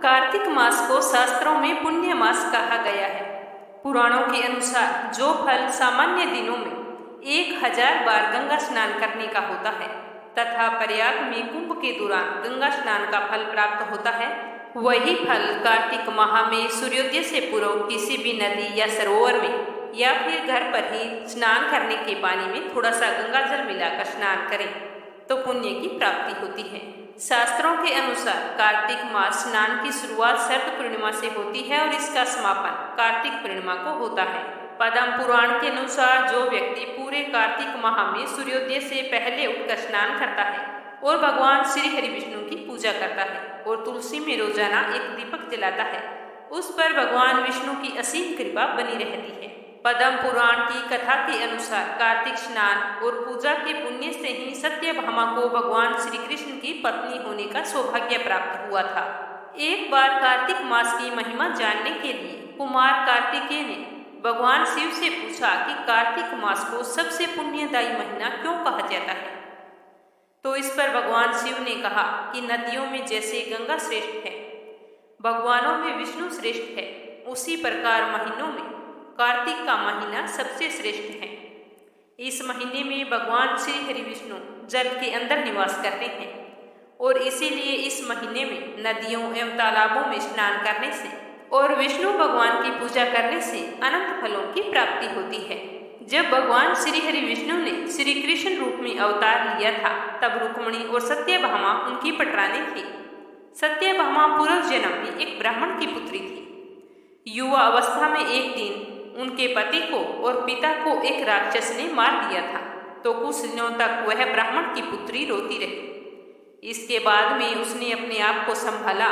कार्तिक मास को शास्त्रों में पुण्य मास कहा गया है। पुराणों के अनुसार जो फल सामान्य दिनों में 1000 बार गंगा स्नान करने का होता है तथा प्रयाग में कुंभ के दौरान गंगा स्नान का फल प्राप्त होता है, वही फल कार्तिक माह में सूर्योदय से पूर्व किसी भी नदी या सरोवर में या फिर घर पर ही स्नान करने के पानी में थोड़ा सा गंगा जल मिलाकर स्नान करें तो पुण्य की प्राप्ति होती है। शास्त्रों के अनुसार कार्तिक मास स्नान की शुरुआत शरद पूर्णिमा से होती है और इसका समापन कार्तिक पूर्णिमा को होता है। पद्म पुराण के अनुसार जो व्यक्ति पूरे कार्तिक माह में सूर्योदय से पहले उठकर स्नान करता है और भगवान श्री हरि विष्णु की पूजा करता है और तुलसी में रोजाना एक दीपक जलाता है, उस पर भगवान विष्णु की असीम कृपा बनी रहती है। पद्म पुराण की कथा के अनुसार कार्तिक स्नान और पूजा के पुण्य से ही सत्यभामा को भगवान श्री कृष्ण की पत्नी होने का सौभाग्य प्राप्त हुआ था। एक बार कार्तिक मास की महिमा जानने के लिए कुमार कार्तिकेय ने भगवान शिव से पूछा कि कार्तिक मास को सबसे पुण्यदायी महीना क्यों कहा जाता है। तो इस पर भगवान शिव ने कहा कि नदियों में जैसे गंगा श्रेष्ठ है, भगवानों में विष्णु श्रेष्ठ है, उसी प्रकार महीनों में कार्तिक का महीना सबसे श्रेष्ठ है। इस महीने में भगवान श्री हरि विष्णु जल के अंदर निवास करते हैं और इसीलिए इस महीने में नदियों एवं तालाबों में स्नान करने से और विष्णु भगवान की पूजा करने से अनंत फलों की प्राप्ति होती है। जब भगवान श्री हरि विष्णु ने श्री कृष्ण रूप में अवतार लिया था तब रुक्मिणी और सत्यभामा उनकी पटरानी थी। सत्यभामा पूर्व जन्म में एक ब्राह्मण की पुत्री थी। युवा अवस्था में एक दिन उनके पति को और पिता को एक राक्षस ने मार दिया था, तो कुछ दिनों तक वह ब्राह्मण की पुत्री रोती रही। इसके बाद में उसने अपने आप को संभाला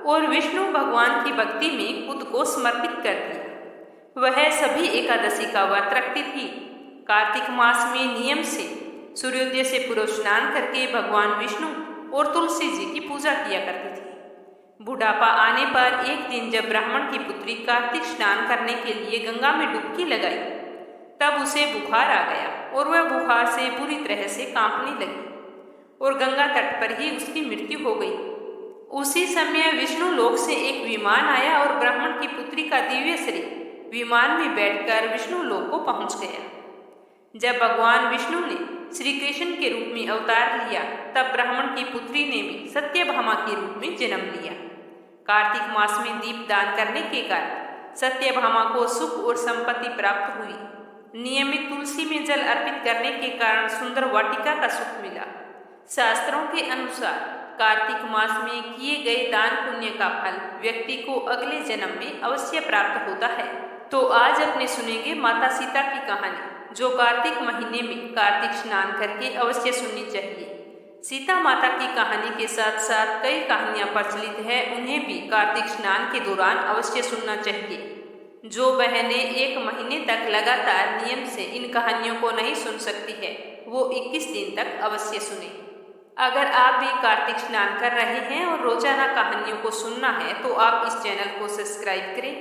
और विष्णु भगवान की भक्ति में खुद को समर्पित कर दिया। वह सभी एकादशी का व्रत रखती थी। कार्तिक मास में नियम से सूर्योदय से पूर्व स्नान करके भगवान विष्णु और तुलसी जी की पूजा किया करती थी। बुढ़ापा आने पर एक दिन जब ब्राह्मण की पुत्री कार्तिक स्नान करने के लिए गंगा में डुबकी लगाई तब उसे बुखार आ गया और वह बुखार से बुरी तरह से कांपने लगी और गंगा तट पर ही उसकी मृत्यु हो गई। उसी समय विष्णु लोक से एक विमान आया और ब्राह्मण की पुत्री का दिव्य शरीर विमान में बैठकर विष्णु लोक को पहुंच गया। जब भगवान विष्णु ने श्री कृष्ण के रूप में अवतार लिया तब ब्राह्मण की पुत्री ने भी सत्यभामा के रूप में जन्म लिया। कार्तिक मास में दीप दान करने के कारण सत्यभामा को सुख और संपत्ति प्राप्त हुई। नियमित तुलसी में जल अर्पित करने के कारण सुंदर वाटिका का सुख मिला। शास्त्रों के अनुसार कार्तिक मास में किए गए दान पुण्य का फल व्यक्ति को अगले जन्म में अवश्य प्राप्त होता है। तो आज अपने सुनेंगे माता सीता की कहानी, जो कार्तिक महीने में कार्तिक स्नान करके अवश्य सुननी चाहिए। सीता माता की कहानी के साथ साथ कई कहानियां प्रचलित है, उन्हें भी कार्तिक स्नान के दौरान अवश्य सुनना चाहिए। जो बहनें एक महीने तक लगातार नियम से इन कहानियों को नहीं सुन सकती है वो 21 दिन तक अवश्य सुने। अगर आप भी कार्तिक स्नान कर रहे हैं और रोजाना कहानियों को सुनना है तो आप इस चैनल को सब्सक्राइब करें,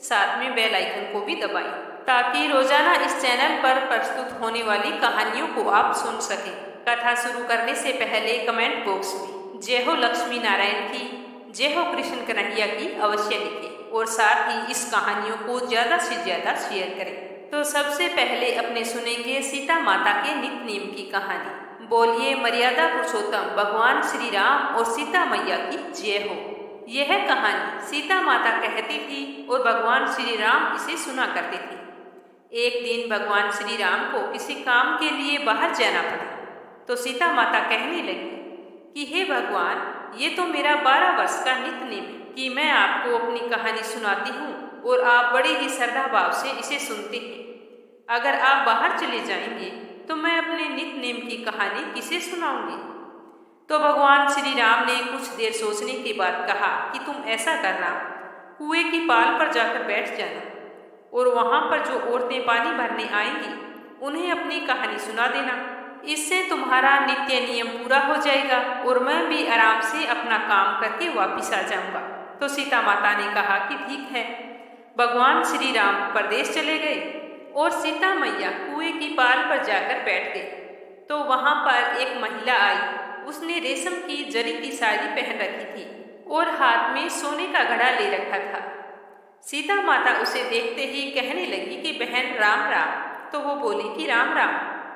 साथ में बेल आइकन को भी दबाएं ताकि रोजाना इस चैनल पर प्रस्तुत होने वाली कहानियों को आप सुन सकें। कथा शुरू करने से पहले कमेंट बॉक्स में जय हो लक्ष्मी नारायण की, जय हो कृष्ण कन्हैया की अवश्य लिखें और साथ ही इस कहानियों को ज़्यादा से ज़्यादा शेयर करें। तो सबसे पहले अपने सुनेंगे सीता माता के नित्य नेम की कहानी। बोलिए मर्यादा पुरुषोत्तम भगवान श्री राम और सीता मैया की जय हो। यह कहानी सीता माता कहती थी और भगवान श्री राम इसे सुना करते थे। एक दिन भगवान श्री राम को किसी काम के लिए बाहर जाना पड़ा तो सीता माता कहने लगी कि हे भगवान, ये तो मेरा 12 वर्ष का नित्य नेम है कि मैं आपको अपनी कहानी सुनाती हूँ और आप बड़े ही श्रद्धा भाव से इसे सुनते हैं। अगर आप बाहर चले जाएंगे तो मैं अपने नित्य नेम की कहानी किसे सुनाऊंगी। तो भगवान श्री राम ने कुछ देर सोचने के बाद कहा कि तुम ऐसा करना, कुएं की पाल पर जाकर बैठ जाना और वहां पर जो औरतें पानी भरने आएंगी उन्हें अपनी कहानी सुना देना। इससे तुम्हारा नित्य नियम पूरा हो जाएगा और मैं भी आराम से अपना काम करके वापिस आ जाऊंगा। तो सीता माता ने कहा कि ठीक है। भगवान श्री राम परदेश चले गए और सीता मैया कुएं की पाल पर जाकर बैठ गई। तो वहां पर एक महिला आई। उसने रेशम की जरी की साड़ी पहन रखी थी और हाथ में सोने का घड़ा ले रखा था। सीता माता उसे देखते ही कहने लगी कि बहन राम राम। तो वो बोली कि राम राम।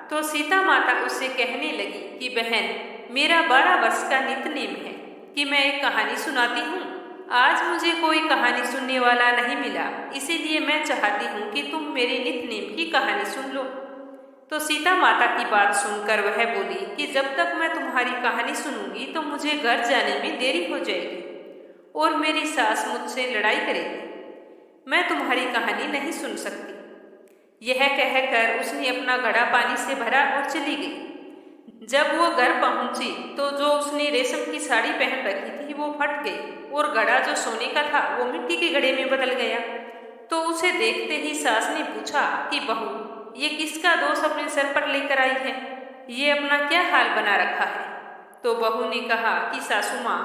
तो सीता माता उससे कहने लगी कि बहन मेरा 12 वर्ष का नित्यनेम है कि मैं एक कहानी सुनाती हूँ। आज मुझे कोई कहानी सुनने वाला नहीं मिला, इसीलिए मैं चाहती हूँ कि तुम मेरे नित्यनेम की कहानी सुन लो। तो सीता माता की बात सुनकर वह बोली कि जब तक मैं तुम्हारी कहानी सुनूंगी तो मुझे घर जाने में देरी हो जाएगी और मेरी सास मुझसे लड़ाई करेगी। मैं तुम्हारी कहानी नहीं सुन सकती। यह कहकर उसने अपना घड़ा पानी से भरा और चली गई। जब वो घर पहुंची तो जो उसने रेशम की साड़ी पहन रखी थी वो फट गई और घड़ा जो सोने का था वो मिट्टी के घड़े में बदल गया। तो उसे देखते ही सास ने पूछा कि बहू, ये किसका दोष अपने सर पर लेकर आई है? ये अपना क्या हाल बना रखा है? तो बहू ने कहा कि सासू माँ,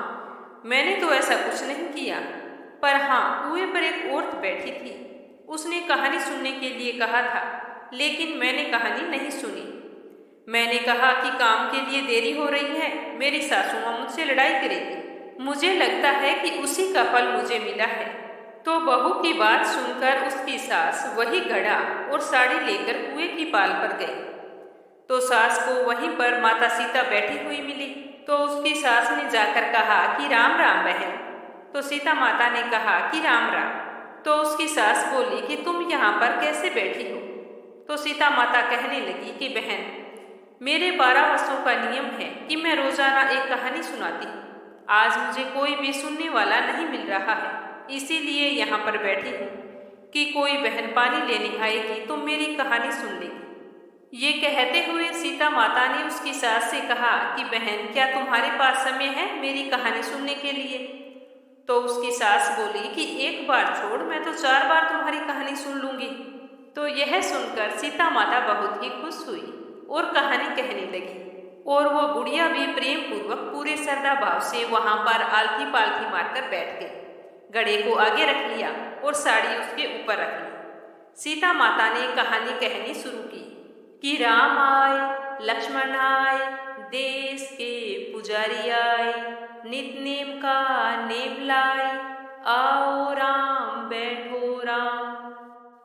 मैंने तो ऐसा कुछ नहीं किया, पर हाँ, कुएं पर एक औरत बैठी थी। उसने कहानी सुनने के लिए कहा था, लेकिन मैंने कहानी नहीं सुनी। मैंने कहा कि काम के लिए देरी हो रही है, मेरी सासू माँ मुझसे लड़ाई करेगी। मुझे लगता है कि उसी का फल मुझे मिला है। तो बहू की बात सुनकर उसकी सास वही घड़ा और साड़ी लेकर कुएं की पाल पर गई। तो सास को वहीं पर माता सीता बैठी हुई मिली। तो उसकी सास ने जाकर कहा कि राम राम बहन। तो सीता माता ने कहा कि राम राम। तो उसकी सास बोली कि तुम यहाँ पर कैसे बैठी हो? तो सीता माता कहने लगी कि बहन, मेरे 12 वर्षों का नियम है कि मैं रोजाना एक कहानी सुनाती हूँ। आज मुझे कोई भी सुनने वाला नहीं मिल रहा है, इसीलिए यहाँ पर बैठी हूँ कि कोई बहन पानी लेने आएगी तो मेरी कहानी सुन लेगी। ये कहते हुए सीता माता ने उसकी सास से कहा कि बहन, क्या तुम्हारे पास समय है मेरी कहानी सुनने के लिए? तो उसकी सास बोली कि एक बार छोड़, मैं तो 4 बार तुम्हारी कहानी सुन लूंगी। तो यह सुनकर सीता माता बहुत ही खुश हुई और कहानी कहने लगी। और वो बुढ़िया भी प्रेम पूर्वक पूरे श्रद्धा भाव से वहां पर आलथी पालथी मारकर बैठ गई। घड़े को आगे रख लिया और साड़ी उसके ऊपर रख ली। सीता माता ने कहानी कहनी शुरू की कि राम आए, लक्ष्मण आए, देश के पुजारी आए, नित्य का नेम लाए, आओ राम बैठो राम,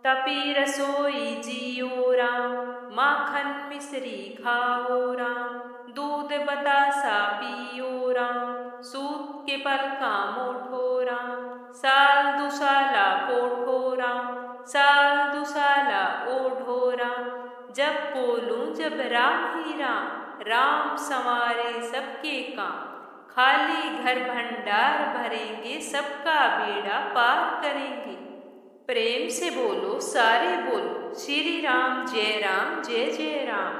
तपी रसोई जियो राम, माखन मिश्री खाओ राम, दूध बतासा पियो राम, सूत के पलका मोठो राम, साल दुसाला पोठो राम, साल दुसाला ओढ़ो राम, जब बोलूं जब राम ही राम, राम संवारे सबके काम, खाली घर भंडार भरेंगे, सबका बेड़ा पार करेंगे। प्रेम से बोलो, सारे बोलो, श्री राम जय जय राम।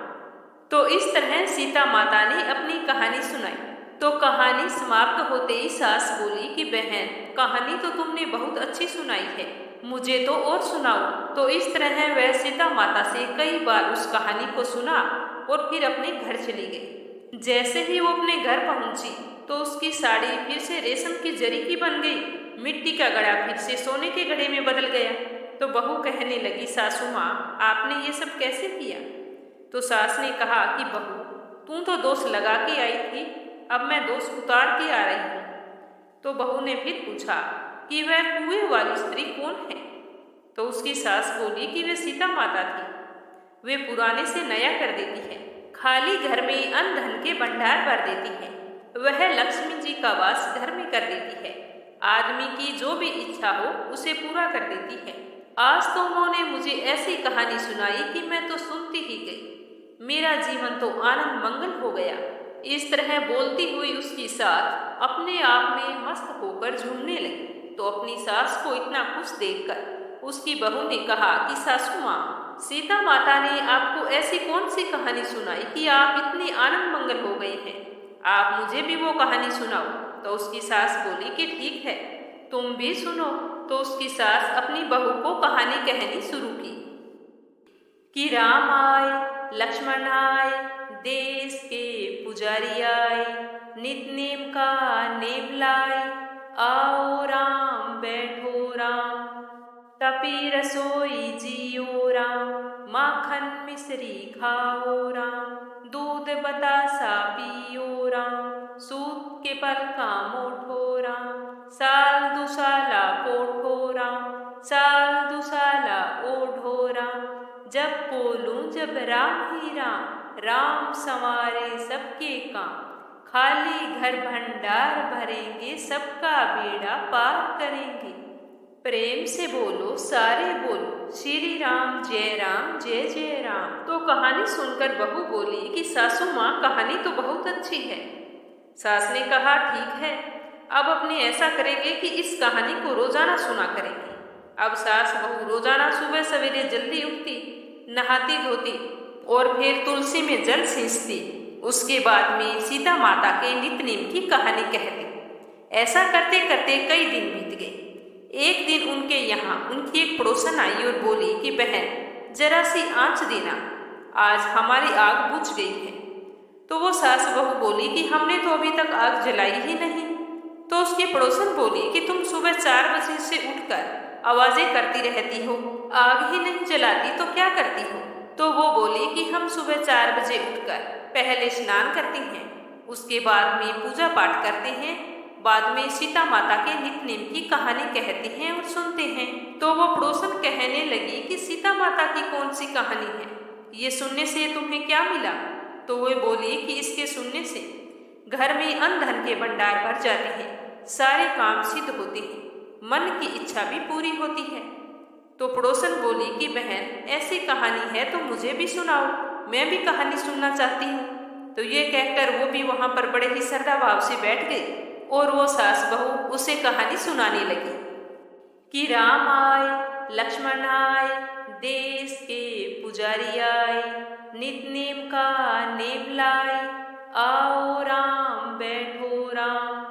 तो इस तरह सीता माता ने अपनी कहानी सुनाई। तो कहानी समाप्त होते ही सास बोली कि बहन, कहानी तो तुमने बहुत अच्छी सुनाई है, मुझे तो और सुनाओ। तो इस तरह वह सीता माता से कई बार उस कहानी को सुना और फिर अपने घर चली गई। जैसे ही वो अपने घर पहुंची तो उसकी साड़ी फिर से रेशम की जरी की बन गई, मिट्टी का घड़ा फिर से सोने के घड़े में बदल गया। तो बहू कहने लगी, सासू माँ, आपने ये सब कैसे किया? तो सास ने कहा कि बहू, तू तो दोष लगा के आई थी, अब मैं दोष उतार के आ रही हूँ। तो बहू ने फिर पूछा कि वह कुएं वाली स्त्री कौन है? तो उसकी सास बोली कि वे सीता माता थी। वे पुराने से नया कर देती है, खाली घर में अन्न धन के भंडार भर देती है। वह लक्ष्मी जी का वास घर में कर देती है। आदमी की जो भी इच्छा हो उसे पूरा कर देती है। आज तो उन्होंने मुझे ऐसी कहानी सुनाई कि मैं तो सुनती ही गई। मेरा जीवन तो आनंद मंगल हो गया। इस तरह बोलती हुई उसकी सास अपने आप में मस्त होकर झूमने लगी। तो अपनी सास को इतना खुश देखकर उसकी बहू ने कहा कि सासू माँ, सीता माता ने आपको ऐसी कौन सी कहानी सुनाई कि आप इतनी आनंद मंगल हो गई हैं? आप मुझे भी वो कहानी सुनाओ। तो उसकी सास बोली कि ठीक है, तुम भी सुनो। तो उसकी सास अपनी बहू को कहानी कहनी शुरू की कि राम आए, लक्ष्मण आए, देश के पुजारी आए, नित्य नेम का नेम लाए, आओ राम बैठो राम, तपी रसोई जियो राम, माखन मिश्री खाओ राम, दूध बतासा पियो राम, सूत के पल का मोठोरा, साल दुसाला कोठोरा, साल दुसाला ओढोरा, जब बोलूं जब राम ही राम, राम संवारे सबके काम, खाली घर भंडार भरेंगे, सबका बेड़ा पार करेंगे। प्रेम से बोलो सारे बोलो, श्री राम जय जय राम। तो कहानी सुनकर बहू बोली कि सासू माँ कहानी तो बहुत अच्छी है। सास ने कहा ठीक है, अब अपने ऐसा करेंगे कि इस कहानी को रोजाना सुना करेंगे। अब सास बहू रोजाना सुबह सवेरे जल्दी उठती, नहाती धोती और फिर तुलसी में जल सींचती। उसके बाद में सीता माता के नित्य-नेम की कहानी कहती। ऐसा करते करते कई दिन बीत गए। एक दिन उनके यहाँ उनकी एक पड़ोसन आई और बोली कि बहन जरा सी आँच देना, आज हमारी आग बुझ गई है। तो वो सास बहू बोली कि हमने तो अभी तक आग जलाई ही नहीं। तो उसकी पड़ोसन बोली कि तुम सुबह 4 बजे से उठकर आवाजें करती रहती हो, आग ही नहीं जलाती तो क्या करती हो? तो वो बोली कि हम सुबह 4 बजे उठकर पहले स्नान करती हैं, उसके बाद में पूजा पाठ करते हैं, बाद में सीता माता के नित्य-नेम की कहानी कहते हैं और सुनते हैं। तो वो पड़ोसन कहने लगी कि सीता माता की कौन सी कहानी है, ये सुनने से तुम्हें क्या मिला? तो वो बोली कि इसके सुनने से घर में अन्न धन के भंडार भर जाते हैं, सारे काम सिद्ध होते हैं, मन की इच्छा भी पूरी होती है। तो पड़ोसन बोली कि बहन ऐसी कहानी है तो मुझे भी सुनाओ, मैं भी कहानी सुनना चाहती हूँ। तो ये कहकर वो भी वहाँ पर बड़े ही श्रद्धा भाव से बैठ गई और वो सास बहू उसे कहानी सुनाने लगी कि राम आए लक्ष्मण आए, देश के पुजारी आए, नित्य-नेम का नेम लाए, आओ राम बैठो राम,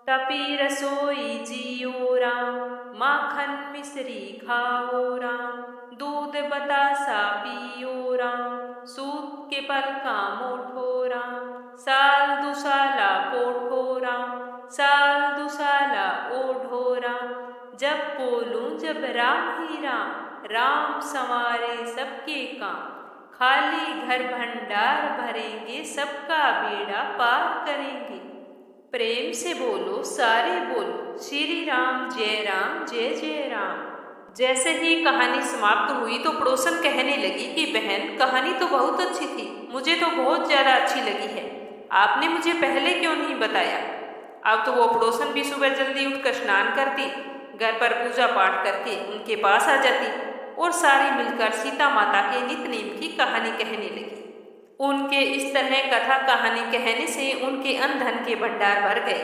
तपी रसोई जियो राम, माखन मिश्री खाओ राम, दूध बतासा पियो राम, सूत के पल का मोठो राम, साल दुसाला कोठो राम, साल दुसाला ओढो राम, जब बोलूं जब राम ही राम, राम संवारे सबके काम, खाली घर भंडार भरेंगे, सबका बेड़ा पार करेंगे। प्रेम से बोलो सारे बोलो, श्री राम जय जय राम। जैसे ही कहानी समाप्त हुई तो पड़ोसन कहने लगी कि बहन कहानी तो बहुत अच्छी थी, मुझे तो बहुत ज़्यादा अच्छी लगी है, आपने मुझे पहले क्यों नहीं बताया? अब तो वो पड़ोसन भी सुबह जल्दी उठकर स्नान करती, घर पर पूजा पाठ करके उनके पास आ जाती और सारी मिलकर सीता माता के नित्य-नेम की कहानी कहने लगी। उनके इस तरह कथा कहानी कहने से उनके अन्न धन के भंडार भर गए,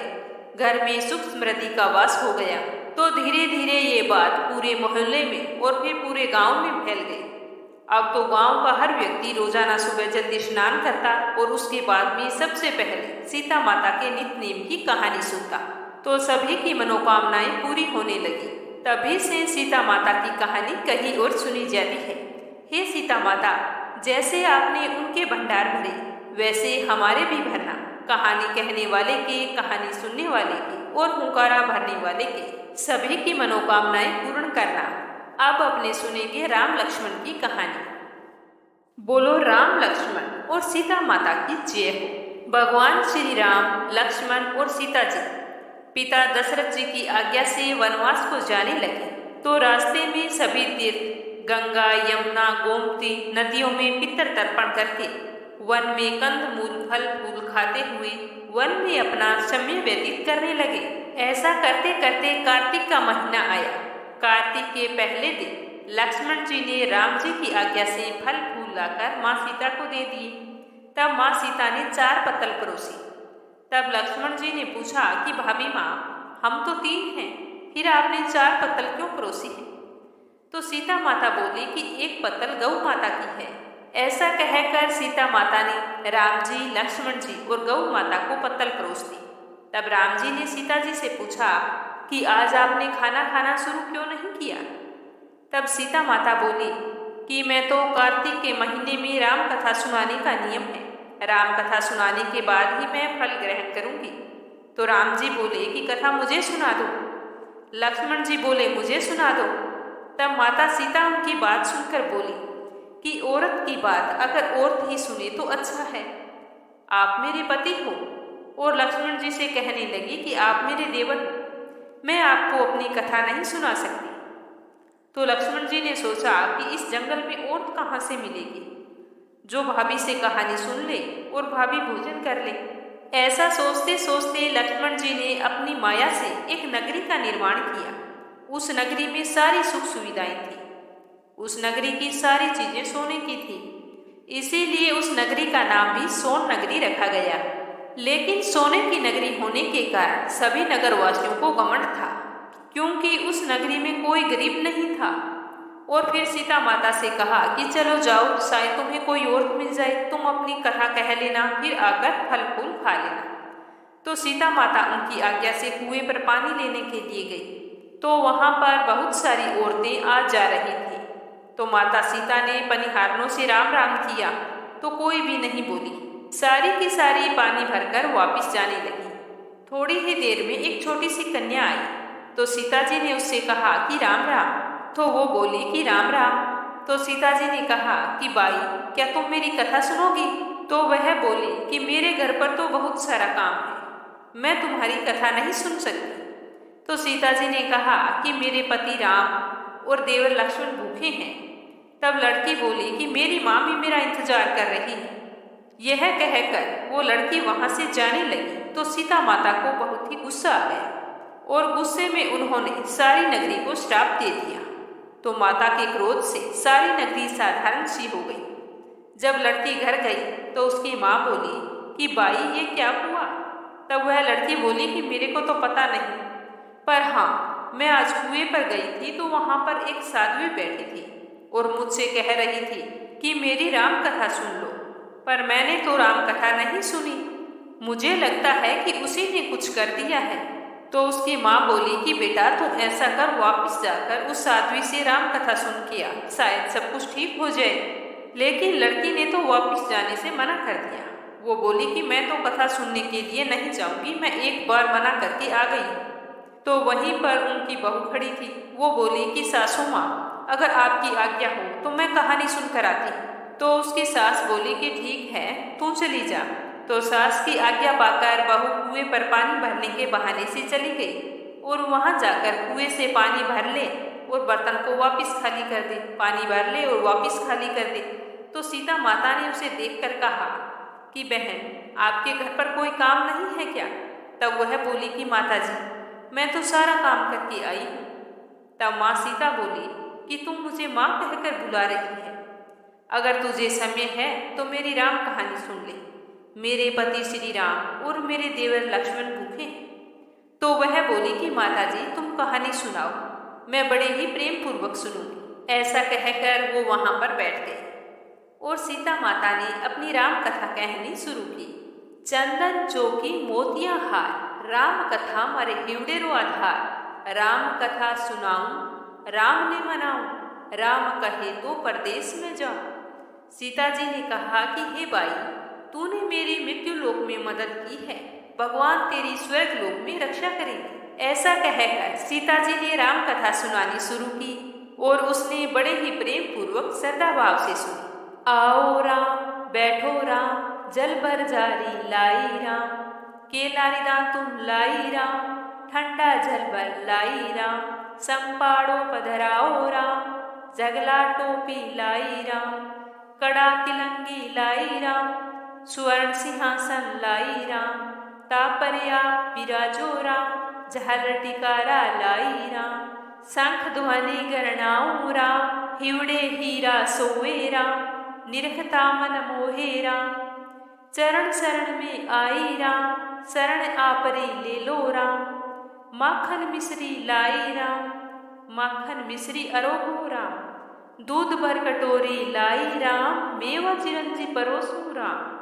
घर में सुख समृद्धि का वास हो गया। तो धीरे धीरे ये बात पूरे मोहल्ले में और फिर पूरे गांव में फैल गई। अब तो गांव का हर व्यक्ति रोजाना सुबह जल्दी स्नान करता और उसके बाद में सबसे पहले सीता माता के नित्य-नेम की कहानी सुनता, तो सभी की मनोकामनाएं पूरी होने लगी। तभी से सीता माता की कहानी कहीं और सुनी जाती है। हे सीता माता, जैसे आपने उनके भंडार भरे वैसे हमारे भी भरना, कहानी कहने वाले के, कहानी सुनने वाले के और हुंकारा भरने वाले के सभी की मनोकामनाएं पूर्ण करना। अब अपने सुनेंगे राम लक्ष्मण की कहानी। बोलो राम लक्ष्मण और सीता माता की जय हो। भगवान श्री राम, लक्ष्मण और सीता जी पिता दशरथ जी की आज्ञा से वनवास को जाने लगे। तो रास्ते में सभी तीर्थ गंगा, यमुना, गोमती नदियों में पितर तर्पण करके वन में कंदमूल फल फूल खाते हुए वन में अपना समय व्यतीत करने लगे। ऐसा करते करते कार्तिक का महीना आया। कार्तिक के पहले दिन लक्ष्मण जी ने राम जी की आज्ञा से फल फूल लाकर माँ सीता को दे दिए। तब माँ सीता ने 4 पत्तल परोसी। तब लक्ष्मण जी ने पूछा कि भाभी माँ, हम तो 3 हैं, फिर आपने 4 पत्तल क्यों परोसी है? तो सीता माता बोली कि 1 पत्तल गौ माता की है। ऐसा कहकर सीता माता ने राम जी, लक्ष्मण जी और गौ माता को पत्तल परोस दी। तब राम जी ने सीता जी से पूछा कि आज आपने खाना खाना शुरू क्यों नहीं किया? तब सीता माता बोली कि मैं तो कार्तिक के महीने में राम कथा सुनाने का नियम है, राम कथा सुनाने के बाद ही मैं फल ग्रहण करूंगी। तो राम जी बोले कि कथा मुझे सुना दो। लक्ष्मण जी बोले मुझे सुना दो। तब माता सीता उनकी बात सुनकर बोली कि औरत की बात अगर औरत ही सुने तो अच्छा है, आप मेरे पति हो, और लक्ष्मण जी से कहने लगी कि आप मेरे देवर हो, मैं आपको अपनी कथा नहीं सुना सकती। तो लक्ष्मण जी ने सोचा कि इस जंगल में औरत कहाँ से मिलेगी जो भाभी से कहानी सुन ले और भाभी भोजन कर ले। ऐसा सोचते सोचते लक्ष्मण जी ने अपनी माया से एक नगरी का निर्माण किया। उस नगरी में सारी सुख सुविधाएं थी। उस नगरी की सारी चीजें सोने की थी, इसीलिए उस नगरी का नाम भी सोन नगरी रखा गया। लेकिन सोने की नगरी होने के कारण सभी नगरवासियों को घमंड था, क्योंकि उस नगरी में कोई गरीब नहीं था। और फिर सीता माता से कहा कि चलो जाओ, शायद तुम्हें कोई और मिल जाए, तुम अपनी कथा कह लेना, फिर आकर फल फूल खा लेना। तो सीता माता उनकी आज्ञा से कुएं पर पानी लेने के लिए गई, तो वहां पर बहुत सारी औरतें आ जा रही थी। तो माता सीता ने पनिहारनों से राम राम किया, तो कोई भी नहीं बोली। सारी की सारी पानी भरकर वापिस जाने लगी। थोड़ी ही देर में एक छोटी सी कन्या आई, तो सीता जी ने उससे कहा कि राम राम। तो वो बोली कि राम राम। तो सीता जी ने कहा कि बाई, क्या तुम मेरी कथा सुनोगी? तो वह बोली कि मेरे घर पर तो बहुत सारा काम है, मैं तुम्हारी कथा नहीं सुन सकती। तो सीता जी ने कहा कि मेरे पति राम और देवर लक्ष्मण भूखे हैं। तब लड़की बोली कि मेरी माँ भी मेरा इंतजार कर रही है। यह कहकर वो लड़की वहां से जाने लगी। तो सीता माता को बहुत ही गुस्सा आ गया और गुस्से में उन्होंने सारी नगरी को श्राप दे दिया। तो माता के क्रोध से सारी नगरी साधारण सी हो गई। जब लड़की घर गई तो उसकी माँ बोली कि बाई, ये क्या हुआ? तब वह लड़की बोली कि मेरे को तो पता नहीं, पर हाँ, मैं आज कुएं पर गई थी तो वहां पर एक साध्वी बैठी थी और मुझसे कह रही थी कि मेरी राम कथा सुन लो, पर मैंने तो राम कथा नहीं सुनी। मुझे लगता है कि उसी ने कुछ कर दिया है। तो उसकी माँ बोली कि बेटा, तू ऐसा कर, वापस जाकर उस साध्वी से राम कथा सुन के आ, शायद सब कुछ ठीक हो जाए। लेकिन लड़की ने तो वापस जाने से मना कर दिया। वो बोली कि मैं तो कथा सुनने के लिए नहीं जाऊंगी, मैं एक बार मना करके आ गई। तो वहीं पर उनकी बहू खड़ी थी। वो बोली कि सासू माँ, अगर आपकी आज्ञा हो तो मैं कहानी सुनकर आती। तो उसकी सास बोली कि ठीक है, तू चली जा। तो सास की आज्ञा पाकर बहू कुएं पर पानी भरने के बहाने से चली गई और वहां जाकर कुएं से पानी भर ले और बर्तन को वापस खाली कर दे, पानी भर ले और वापस खाली कर दे। तो सीता माता ने उसे देखकर कहा कि बहन, आपके घर पर कोई काम नहीं है क्या? तब वह बोली कि माता जी, मैं तो सारा काम करके आई हूँ। तब माँ सीता बोली कि तुम मुझे माँ कहकर बुला रही है, अगर तुझे समय है तो मेरी राम कहानी सुन ले। मेरे पति श्री राम और मेरे देवर लक्ष्मण भूखे हैं। तो वह बोली कि माता जी, तुम कहानी सुनाओ, मैं बड़े ही प्रेम पूर्वक सुनूंगी। ऐसा कहकर वो वहां पर बैठ गए और सीता माता ने अपनी राम कथा कहनी शुरू की। चंदन चौकी मोतिया हार, राम कथा मारे हिवड़ेरो आधार। राम कथा सुनाऊं, राम ने मनाऊं, राम कहे तो परदेश में जाऊं। सीता जी ने कहा कि हे बाई, तूने मेरी मृत्यु लोक में मदद की है, भगवान तेरी स्वर्ग लोक में रक्षा करेंगे। ऐसा कहकर सीता जी ने राम कथा सुनानी शुरू की और उसने बड़े ही प्रेम पूर्वक श्रद्धा भाव से सुनी। आओ राम, बैठो राम, जल भर जारी लाई राम। केलारी दान तुम लाई राम, ठंडा जल भर लाई राम। संपाड़ो पधराओ राम, जगला टोपी लाई राम। कड़ा किलंगी लाई राम, स्वर्ण सिंहासन लाई राम। तापरिया विराजो राम, झालर टिकारा लाई राम। शंख ध्वनि गणनाऊं राम, हिवड़े हीरा सोए राम। निरखता मन मोहे राम, चरण शरण में आई राम। शरण आपरी ले लो राम, माखन मिश्री लाई राम। माखन मिश्री अरोहो राम, दूध भर कटोरी लाई राम। मेवा चिरंजी परोसो राम,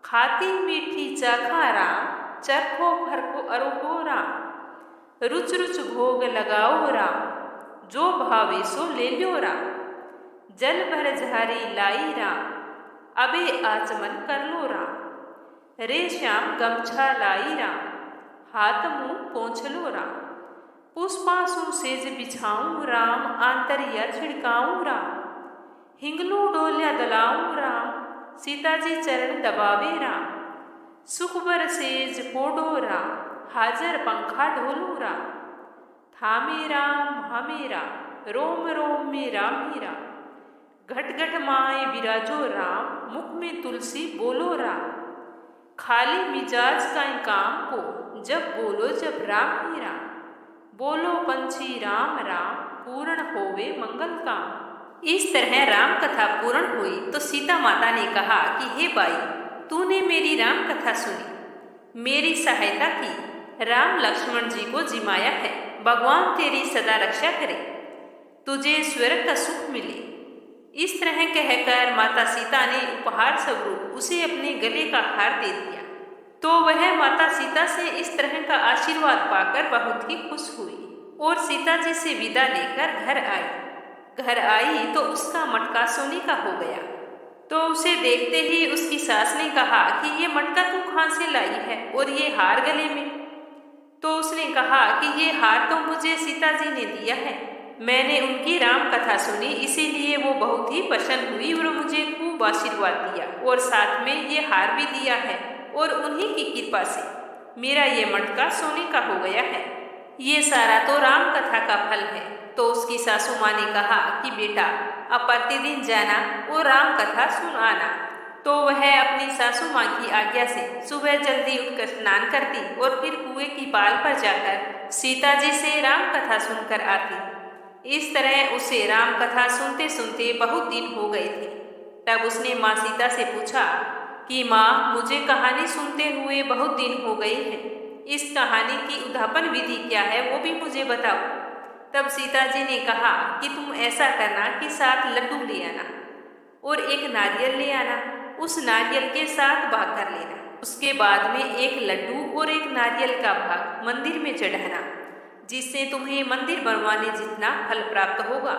खाती मीठी चाखा राम। चरखो भर को अरोहो राम, रुच रुच भोग लगाओ राम। जो भावे सो ले लो राम, जल भर झारी लाई राम। अबे आचमन कर लो राम, रे श्याम गमछा लाई राम। हाथ मुंह पोंछ लो राम, पुष्पासु सेज बिछाऊं राम। आंतरिया छिड़काऊं राम, हिंगलू डोलिया दलाऊं राम। सीता जी चरण दबावे राम, सुख बरसेज पोडो राम, हाजर पंखा ढोलो राम। थामे राम हामे राम, रोम रोम में राम ही राम। घट घट माए विराजो राम, मुख में तुलसी बोलो राम। खाली मिजाज का काम को, जब बोलो जब राम ही राम। बोलो पंछी राम राम, पूर्ण होवे मंगल काम। इस तरह राम कथा पूर्ण हुई तो सीता माता ने कहा कि हे बाई, तूने मेरी राम कथा सुनी, मेरी सहायता की, राम लक्ष्मण जी को जिमाया है। भगवान तेरी सदा रक्षा करे, तुझे स्वर्ग का सुख मिले। इस तरह कहकर माता सीता ने उपहार स्वरूप उसे अपने गले का हार दे दिया। तो वह माता सीता से इस तरह का आशीर्वाद पाकर बहुत ही खुश हुई और सीता जी से विदा लेकर घर आई। घर आई तो उसका मटका सोने का हो गया। तो उसे देखते ही उसकी सास ने कहा कि ये मटका तू कहाँ से लाई है और ये हार गले में। तो उसने कहा कि ये हार तो मुझे सीता जी ने दिया है, मैंने उनकी राम कथा सुनी, इसीलिए वो बहुत ही प्रसन्न हुई और मुझे खूब आशीर्वाद दिया और साथ में ये हार भी दिया है और उन्हीं की कृपा से मेरा ये मटका सोने का हो गया है। ये सारा तो राम कथा का फल है। तो उसकी सासू माँ ने कहा कि बेटा अब प्रतिदिन जाना और राम कथा सुन आना। तो वह अपनी सासू माँ की आज्ञा से सुबह जल्दी उठकर स्नान करती और फिर कुएं की पाल पर जाकर सीता जी से राम कथा सुनकर आती। इस तरह उसे राम कथा सुनते सुनते बहुत दिन हो गए थे। तब उसने माँ सीता से पूछा कि माँ, मुझे कहानी सुनते हुए बहुत दिन हो गए हैं, इस कहानी की उद्यापन विधि क्या है वो भी मुझे बताओ। तब सीता जी ने कहा कि तुम ऐसा करना कि 7 लड्डू ले आना और एक नारियल ले आना, उस नारियल के 7 भाग कर लेना। उसके बाद में एक लड्डू और एक नारियल का भाग मंदिर में चढ़ाना, जिससे तुम्हें मंदिर बनवाने जितना फल प्राप्त होगा।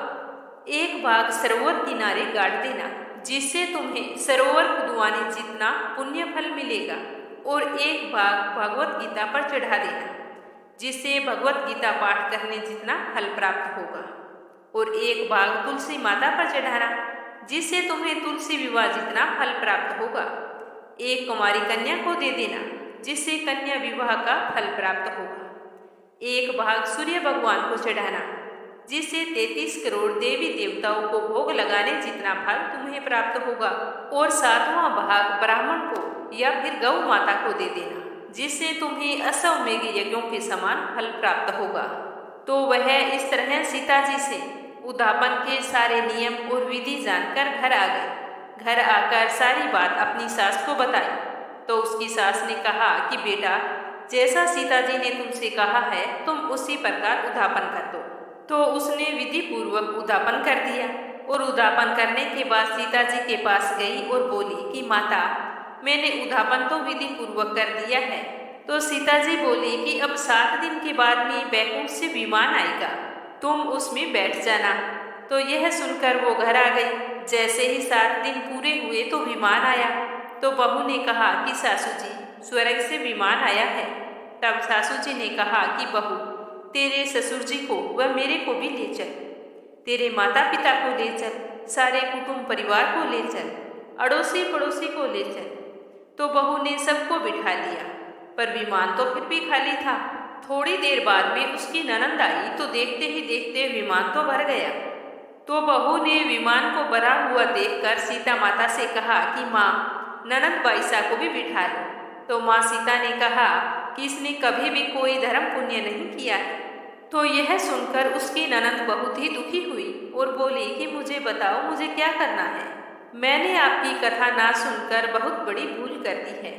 एक भाग सरोवर किनारे गाड़ देना, जिससे तुम्हें सरोवर खुदवाने जितना पुण्य फल मिलेगा। और एक भाग भगवत गीता पर चढ़ा देना, जिससे भगवत गीता पाठ करने जितना फल प्राप्त होगा। और एक भाग तुलसी माता पर चढ़ाना, जिससे तुम्हें तुलसी विवाह जितना फल प्राप्त होगा। एक कुमारी कन्या को दे देना, जिससे कन्या विवाह का फल प्राप्त होगा। एक भाग सूर्य भगवान को चढ़ाना, जिससे 33 करोड़ देवी देवताओं को भोग लगाने जितना फल तुम्हें प्राप्त होगा। और 7वां भाग ब्राह्मण को या फिर गौ माता को दे देना, जिससे तुम्हें अश्वमेध यज्ञों के समान फल प्राप्त होगा। तो वह इस तरह सीता जी से उद्यापन के सारे नियम और विधि जानकर घर आ गई। घर आकर सारी बात अपनी सास को बताई। तो उसकी सास ने कहा कि बेटा, जैसा सीता जी ने तुमसे कहा है तुम उसी प्रकार उद्यापन कर दो। तो उसने विधि पूर्वक उद्यापन कर दिया और उद्यापन करने के बाद सीता जी के पास गई और बोली कि माता, मैंने उद्यापन तो विधि पूर्वक कर दिया है। तो सीता जी बोली कि अब 7 दिन के बाद में बैकुंठ से विमान आएगा, तुम उसमें बैठ जाना। तो यह सुनकर वो घर आ गई। जैसे ही 7 दिन पूरे हुए तो विमान आया। तो बहू ने कहा कि सासू जी, स्वर्ग से विमान आया है। तब सासू जी ने कहा कि बहू, तेरे ससुर जी को व मेरे को भी ले चल, तेरे माता पिता को ले चल, सारे कुटुंब परिवार को ले चल, अड़ोसी पड़ोसी को ले चल। तो बहू ने सबको बिठा लिया, पर विमान तो फिर भी खाली था। थोड़ी देर बाद में उसकी ननंद आई तो देखते ही देखते विमान तो भर गया। तो बहू ने विमान को भरा हुआ देखकर सीता माता से कहा कि माँ, ननंद बाईसा को भी बिठा लो। तो माँ सीता ने कहा कि इसने कभी भी कोई धर्म पुण्य नहीं किया है। तो यह सुनकर उसकी ननंद बहुत ही दुखी हुई और बोली कि मुझे बताओ, मुझे क्या करना है, मैंने आपकी कथा ना सुनकर बहुत बड़ी भूल कर दी है।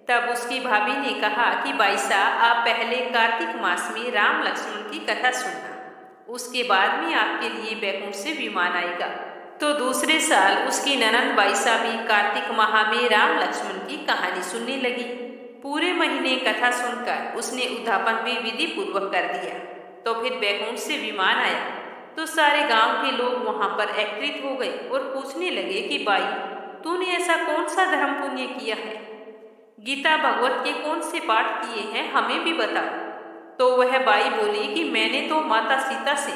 तब उसकी भाभी ने कहा कि बाईसा, आप पहले कार्तिक मास में राम लक्ष्मण की कथा सुनना, उसके बाद में आपके लिए बैकुंठ से विमान आएगा। तो दूसरे साल उसकी ननंद बाईसा भी कार्तिक माह में राम लक्ष्मण की कहानी सुनने लगी। पूरे महीने कथा सुनकर उसने उद्यापन भी विधि पूर्वक कर दिया। तो फिर बैकुंठ से विमान आया तो सारे गांव के लोग वहां पर एकत्रित हो गए और पूछने लगे कि बाई, तूने ऐसा कौन सा धर्म पुण्य किया है, गीता भगवत के कौन से पाठ किए हैं, हमें भी बता। तो वह बाई बोली कि मैंने तो माता सीता से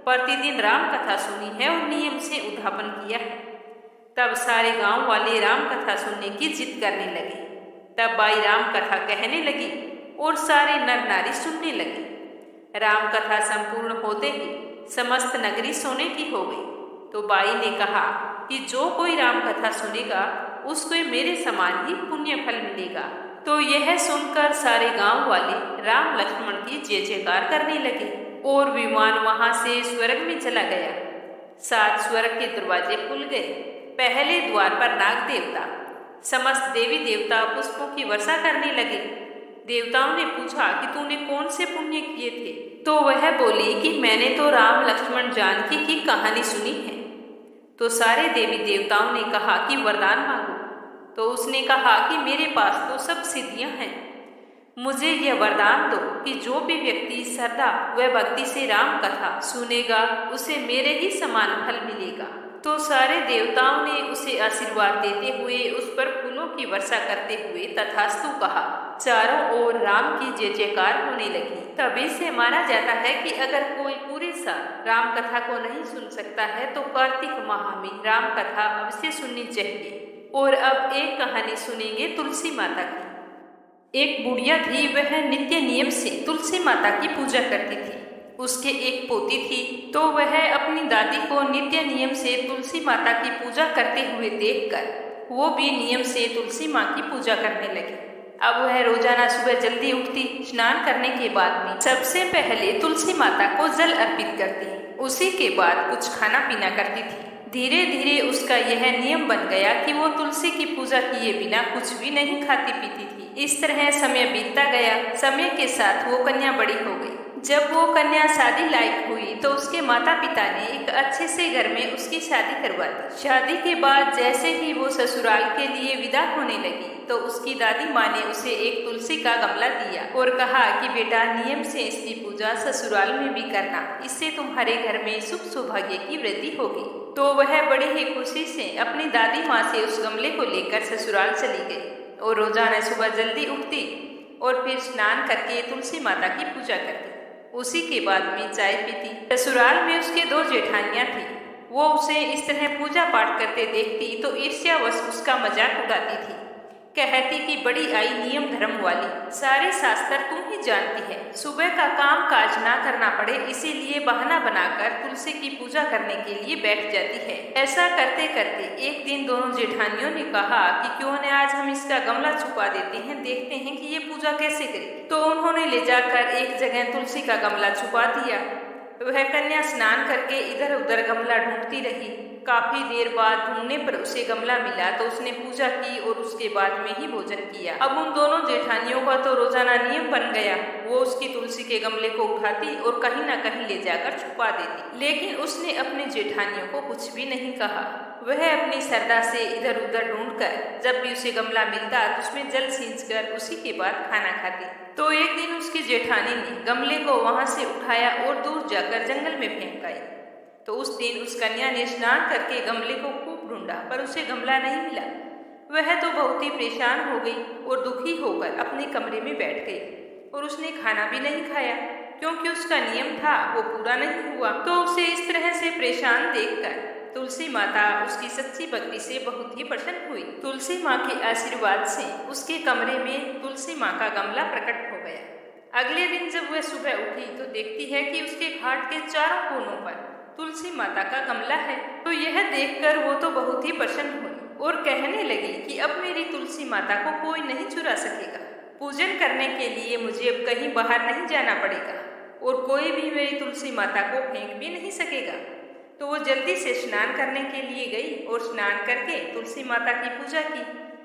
प्रतिदिन राम कथा सुनी है और नियम से उद्यापन किया है। तब सारे गांव वाले राम कथा सुनने की जिद करने लगे। तब बाई राम कथा कहने लगी और सारे नर नारी सुनने लगे। राम कथा संपूर्ण होते ही समस्त नगरी सोने की हो गई। तो बाई ने कहा कि जो कोई राम कथा सुनेगा उसको मेरे समान ही पुण्य फल मिलेगा। तो यह सुनकर सारे गांव वाले राम लक्ष्मण की जय जयकार करने लगे और विमान वहां से स्वर्ग में चला गया। 7 स्वर्ग के दरवाजे खुल गए। पहले द्वार पर नाग देवता, समस्त देवी देवता पुष्पों की वर्षा करने लगे। देवताओं ने पूछा कि तूने कौन से पुण्य किए थे? तो वह बोली कि मैंने तो राम लक्ष्मण जानकी की कहानी सुनी है। तो सारे देवी देवताओं ने कहा कि वरदान मांगो। तो उसने कहा कि मेरे पास तो सब सिद्धियां हैं, मुझे यह वरदान दो कि जो भी व्यक्ति श्रद्धा व भक्ति से राम कथा सुनेगा उसे मेरे ही समान फल मिलेगा। तो सारे देवताओं ने उसे आशीर्वाद देते हुए उस पर फूलों की वर्षा करते हुए तथास्तु कहा। चारों ओर राम की जय जयकार होने लगी। तभी से माना जाता है कि अगर कोई पूरे साल राम कथा को नहीं सुन सकता है तो कार्तिक माह में राम कथा अवश्य सुननी चाहिए। और अब एक कहानी सुनेंगे तुलसी माता की। एक बुढ़िया थी, वह नित्य नियम से तुलसी माता की पूजा करती थी। उसके एक पोती थी, तो वह अपनी दादी को नित्य नियम से तुलसी माता की पूजा करते हुए देखकर वो भी नियम से तुलसी माँ की पूजा करने लगी। अब वह रोजाना सुबह जल्दी उठती, स्नान करने के बाद में सबसे पहले तुलसी माता को जल अर्पित करती, उसी के बाद कुछ खाना पीना करती थी। धीरे धीरे उसका यह नियम बन गया कि वो तुलसी की पूजा किए बिना कुछ भी नहीं खाती पीती थी। इस तरह समय बीतता गया। समय के साथ वो कन्या बड़ी हो गई। जब वो कन्या शादी लायक हुई तो उसके माता पिता ने एक अच्छे से घर में उसकी शादी करवा दी। शादी के बाद जैसे ही वो ससुराल के लिए विदा होने लगी तो उसकी दादी माँ ने उसे एक तुलसी का गमला दिया और कहा कि बेटा नियम से इसकी पूजा ससुराल में भी करना, इससे तुम्हारे घर में सुख सौभाग्य की वृद्धि होगी। तो वह बड़ी ही खुशी से अपनी दादी माँ से उस गमले को लेकर ससुराल चली गई और रोजाना सुबह जल्दी उठती और फिर स्नान करके तुलसी माता की पूजा करती। उसी के बाद में चाय पीती। ससुराल में उसके 2 जेठानियां थी। वो उसे इस तरह पूजा पाठ करते देखती तो ईर्ष्यावश उसका मजाक उड़ाती थी। कहती कि बड़ी आई नियम धर्म वाली, सारे शास्त्र तुम ही जानती है। सुबह का काम काज ना करना पड़े इसीलिए बहाना बनाकर तुलसी की पूजा करने के लिए बैठ जाती है। ऐसा करते करते एक दिन दोनों जेठानियों ने कहा कि क्यों न आज हम इसका गमला छुपा देते हैं, देखते हैं कि ये पूजा कैसे करे। तो उन्होंने ले जाकर एक जगह तुलसी का गमला छुपा दिया। वह कन्या स्नान करके इधर उधर गमला ढूंढती रही। काफी देर बाद ढूंढने पर उसे गमला मिला तो उसने पूजा की और उसके बाद में ही भोजन किया। अब उन दोनों जेठानियों का तो रोजाना नियम बन गया। वो उसकी तुलसी के गमले को उठाती और कहीं ना कहीं ले जाकर छुपा देती, लेकिन उसने अपनी जेठानियों को कुछ भी नहीं कहा। वह अपनी श्रद्धा से इधर उधर ढूंढकर जब भी उसे गमला मिलता तो उसमें जल सींचकर उसी के बाद खाना खाती। तो एक दिन उसकी जेठानी ने गमले को वहां से उठाया और दूर जाकर जंगल में फेंक आई। तो उस दिन उस कन्या ने स्नान करके गमले को खूब ढूंढा पर उसे गमला नहीं मिला। वह तो बहुत ही परेशान हो गई और दुखी होकर अपने कमरे में बैठ गई और उसने खाना भी नहीं खाया क्योंकि उसका नियम था वो पूरा नहीं हुआ। तो उसे इस तरह से परेशान देखकर तुलसी माता उसकी सच्ची भक्ति से बहुत ही प्रसन्न हुई। तुलसी माँ के आशीर्वाद से उसके कमरे में तुलसी माँ का गमला प्रकट हो गया। अगले दिन जब वह सुबह उठी तो देखती है कि उसके घाट के चारों कोनों पर तुलसी माता का गमला है। तो यह देखकर वो तो बहुत ही प्रसन्न हुई और कहने लगी कि अब मेरी तुलसी माता को कोई नहीं चुरा सकेगा। पूजन करने के लिए मुझे अब कहीं बाहर नहीं जाना पड़ेगा और कोई भी मेरी तुलसी माता को फेंक भी नहीं सकेगा। तो वो जल्दी से स्नान करने के लिए गई और स्नान करके तुलसी माता की पूजा की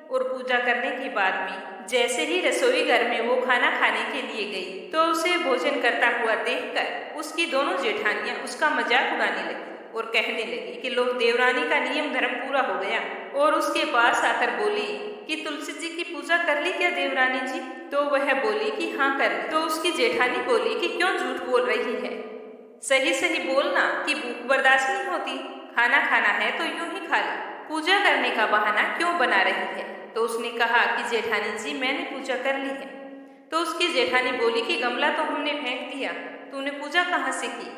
और पूजा करने के बाद में जैसे ही रसोई घर में वो खाना खाने के लिए गई तो उसे भोजन करता हुआ देखकर उसकी दोनों जेठानियां उसका मजाक उड़ाने लगी और कहने लगी कि लोग देवरानी का नियम धर्म पूरा हो गया। और उसके पास आकर बोली कि तुलसी जी की पूजा कर ली क्या देवरानी जी? तो वह बोली कि हाँ कर ली। तो उसकी जेठानी बोली कि क्यों झूठ बोल रही है, सही सही बोलना कि भूख बर्दाश्त नहीं होती, खाना खाना है तो यूं ही खा ले, पूजा करने का बहाना क्यों बना रही है? तो उसने कहा कि जेठानी जी मैंने पूजा कर ली है। तो उसकी जेठानी बोली कि गमला तो हमने फेंक दिया, तूने पूजा कहाँ से की?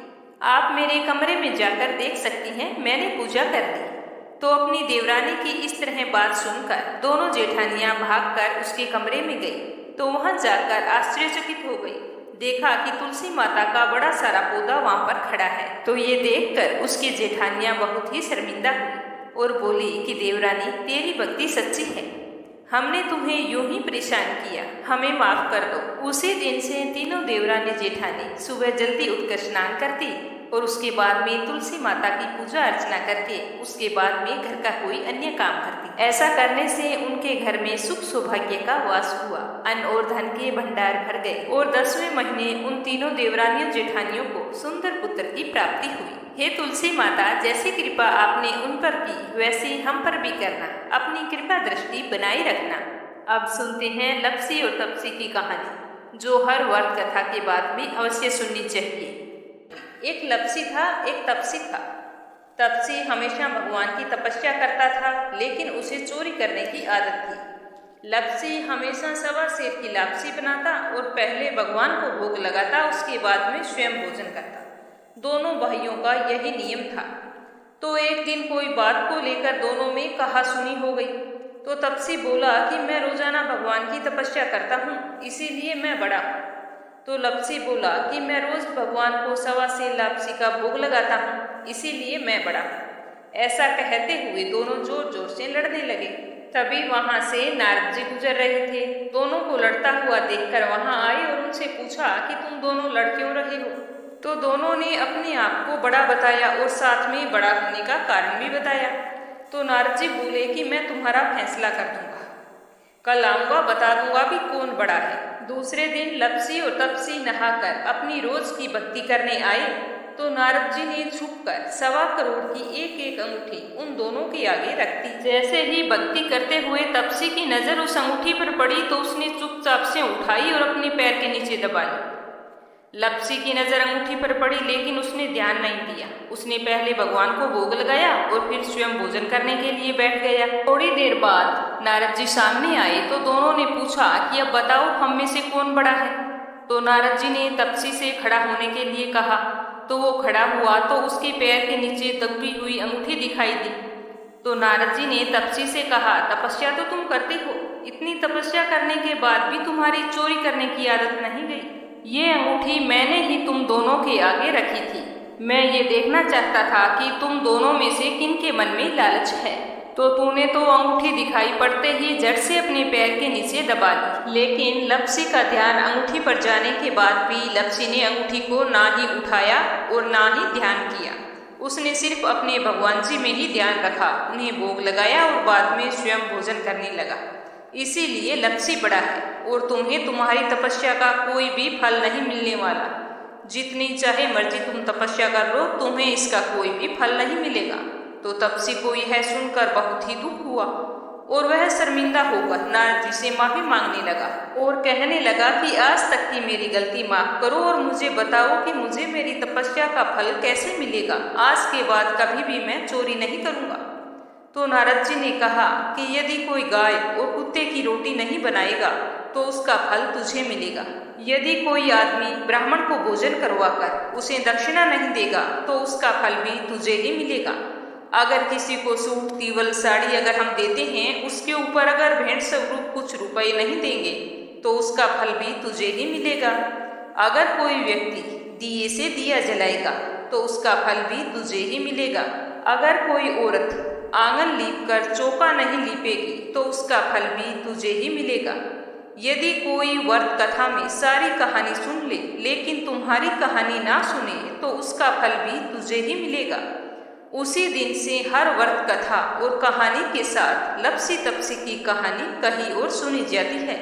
आप मेरे कमरे में जाकर देख सकती हैं, मैंने पूजा कर ली। तो अपनी देवरानी की इस तरह बात सुनकर दोनों जेठानियां भागकर उसके कमरे में गई तो वहां जाकर आश्चर्यचकित हो गई। देखा कि तुलसी माता का बड़ा सारा पौधा वहां पर खड़ा है। तो ये देखकर उसकी जेठानियां बहुत ही शर्मिंदा हुई और बोली कि देवरानी, तेरी भक्ति सच्ची है, हमने तुम्हें यूं ही परेशान किया, हमें माफ कर दो। उसी दिन से तीनों देवरानी जेठानी सुबह जल्दी उठकर स्नान करती और उसके बाद में तुलसी माता की पूजा अर्चना करके उसके बाद में घर का कोई अन्य काम करती। ऐसा करने से उनके घर में सुख सौभाग्य का वास हुआ, अन्न और धन के भंडार भर गए और 10वें महीने उन तीनों देवरानियों जेठानियों को सुंदर पुत्र की प्राप्ति हुई। हे तुलसी माता, जैसी कृपा आपने उन पर की वैसी हम पर भी करना, अपनी कृपा दृष्टि बनाए रखना। अब सुनते हैं लप्सी और तपसी की कहानी, जो हर वर्त कथा के बाद में अवश्य सुननी चाहिए। एक लप्सी था, एक तपसी था। तपसी हमेशा भगवान की तपस्या करता था, लेकिन उसे चोरी करने की आदत थी। लप्सी हमेशा सवा सेर की लापसी बनाता और पहले भगवान को भोग लगाता, उसके बाद में स्वयं भोजन करता। दोनों भाइयों का यही नियम था। तो एक दिन कोई बात को लेकर दोनों में कहासुनी हो गई। तो तपसी बोला कि मैं रोजाना भगवान की तपस्या करता हूँ, इसीलिए मैं बड़ा हूँ। तो लप्सी बोला कि मैं रोज भगवान को सवा सेर लापसी का भोग लगाता हूँ, इसीलिए मैं बड़ा हूँ। ऐसा कहते हुए दोनों जोर जोर से लड़ने लगे। तभी वहां से नारद जी गुजर रहे थे। दोनों को लड़ता हुआ देखकर वहां आए और उनसे पूछा कि तुम दोनों लड़ क्यों रहे हो। तो दोनों ने अपने आप को बड़ा बताया और साथ में बड़ा होने का कारण भी बताया। तो नारद जी बोले कि मैं तुम्हारा फैसला कर दूंगा, कल आऊंगा, बता दूंगा कि कौन बड़ा है। दूसरे दिन लप्सी और तपसी नहाकर अपनी रोज की भक्ति करने आए। तो नारद जी ने छुपकर 1.25 करोड़ की एक एक अंगूठी उन दोनों के आगे रख दी। जैसे ही भक्ति करते हुए तपसी की नजर उस अंगूठी पर पड़ी तो उसने चुपचाप से उठाई और अपने पैर के नीचे दबा ली। लप्सी की नजर अंगूठी पर पड़ी, लेकिन उसने ध्यान नहीं दिया। उसने पहले भगवान को भोग लगाया और फिर स्वयं भोजन करने के लिए बैठ गया। थोड़ी देर बाद नारद जी सामने आए तो दोनों ने पूछा कि अब बताओ हम में से कौन बड़ा है। तो नारद जी ने तपसी से खड़ा होने के लिए कहा। तो वो खड़ा हुआ तो उसके पैर के नीचे दबी हुई अंगूठी दिखाई दी। तो नारद जी ने तपसी से कहा, तपस्या तो तुम करते हो, इतनी तपस्या करने के बाद भी तुम्हारी चोरी करने की आदत नहीं गई। ये अंगूठी मैंने ही तुम दोनों के आगे रखी थी। मैं ये देखना चाहता था कि तुम दोनों में से किन के मन में लालच है। तो तूने तो अंगूठी दिखाई पड़ते ही झट से अपने पैर के नीचे दबा दी। लेकिन लप्सी का ध्यान अंगूठी पर जाने के बाद भी लप्सी ने अंगूठी को ना ही उठाया और ना ही ध्यान किया। उसने सिर्फ अपने भगवान जी में ही ध्यान रखा, उन्हें भोग लगाया और बाद में स्वयं भोजन करने लगा। इसीलिए लप्सी बड़ा है और तुम्हें तुम्हारी तपस्या का कोई भी फल नहीं मिलने वाला। जितनी चाहे मर्जी तुम तपस्या कर लो, तुम्हें इसका कोई भी फल नहीं मिलेगा। तो तपसी को यह सुनकर बहुत ही दुख हुआ और वह शर्मिंदा होकर नारद जी से माफी मांगने लगा और कहने लगा कि आज तक की मेरी गलती माफ करो और मुझे बताओ कि मुझे मेरी तपस्या का फल कैसे मिलेगा। आज के बाद कभी भी मैं चोरी नहीं करूंगा। तो नारद जी ने कहा कि यदि कोई गाय और कुत्ते की रोटी नहीं बनाएगा तो उसका फल तुझे मिलेगा। यदि कोई आदमी ब्राह्मण को भोजन करवाकर उसे दक्षिणा नहीं देगा तो उसका फल भी तुझे ही मिलेगा। अगर किसी को सूट, तीवल, साड़ी अगर हम देते हैं, उसके ऊपर अगर भेंट स्वरूप कुछ रुपए नहीं देंगे तो उसका फल भी तुझे ही मिलेगा। अगर कोई व्यक्ति दिए से दिया जलाएगा तो उसका फल भी तुझे ही मिलेगा। अगर कोई औरत आंगन लीपकर चौका नहीं लीपेगी तो उसका फल भी तुझे ही मिलेगा। यदि कोई वर्त कथा में सारी कहानी सुन ले लेकिन तुम्हारी कहानी ना सुने तो उसका फल भी तुझे ही मिलेगा। उसी दिन से हर वर्त कथा और कहानी के साथ लप्सी तपसी की कहानी कही और सुनी जाती है।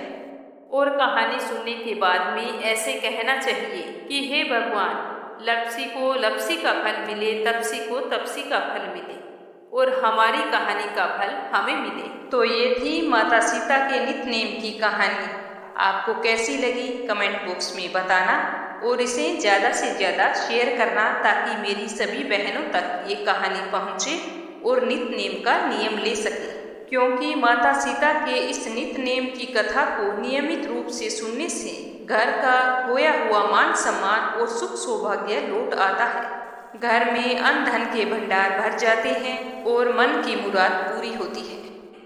और कहानी सुनने के बाद में ऐसे कहना चाहिए कि हे भगवान, लप्सी को लप्सी का फल मिले, तपसी को तपसी का फल मिले और हमारी कहानी का फल हमें मिले। तो ये थी माता सीता के नित नेम की कहानी। आपको कैसी लगी कमेंट बॉक्स में बताना और इसे ज़्यादा से ज़्यादा शेयर करना ताकि मेरी सभी बहनों तक ये कहानी पहुँचे और नित नेम का नियम ले सके। क्योंकि माता सीता के इस नित नेम की कथा को नियमित रूप से सुनने से घर का खोया हुआ मान सम्मान और सुख सौभाग्य लौट आता है। घर में अन्न धन के भंडार भर जाते हैं और मन की मुराद पूरी होती है।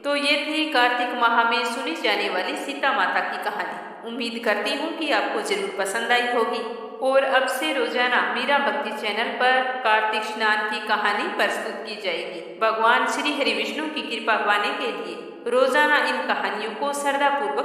तो ये थी कार्तिक माह में सुनी जाने वाली सीता माता की कहानी। उम्मीद करती हूँ कि आपको जरूर पसंद आई होगी। और अब से रोजाना मीरा भक्ति चैनल पर कार्तिक स्नान की कहानी प्रस्तुत की जाएगी। भगवान श्री हरि विष्णु की कृपा पाने के लिए रोजाना इन कहानियों को श्रद्धापूर्वक